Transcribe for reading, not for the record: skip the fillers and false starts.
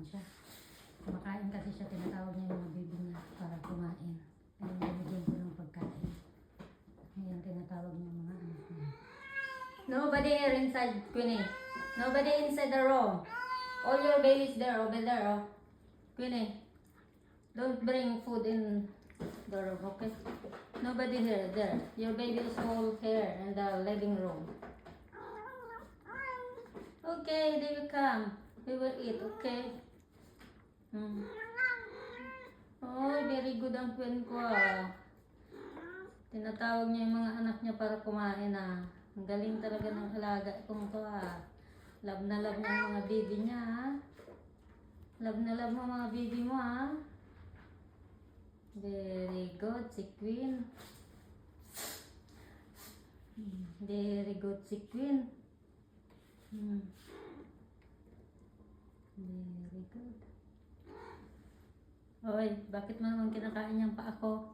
naman siya. Kumakain kasi siya, tinatawag niya yung mga baby niya para kumain. Ayun, binigyan ko ng pagkain. Ayan, tinatawag niya mga anak niya. Nobody here inside, Queenie. Nobody inside the room. All your babies there, over there, oh. Queenie, don't bring food in the room, okay? Nobody here, there. Your baby is all here in the living room. Okay, they will come. We will eat, okay? Oh, very good ang queen ko ah. Tinatawag niya yung mga anak niya para kumain ah. Ang galing talaga ng alaga kong to ah. Love na love niya ang mga baby niya ah. Love na love mo mga baby mo ah. Very good si Queen. Very good si Queen. Very good. Oy, bakit mo naman kinakain niyang pa ako?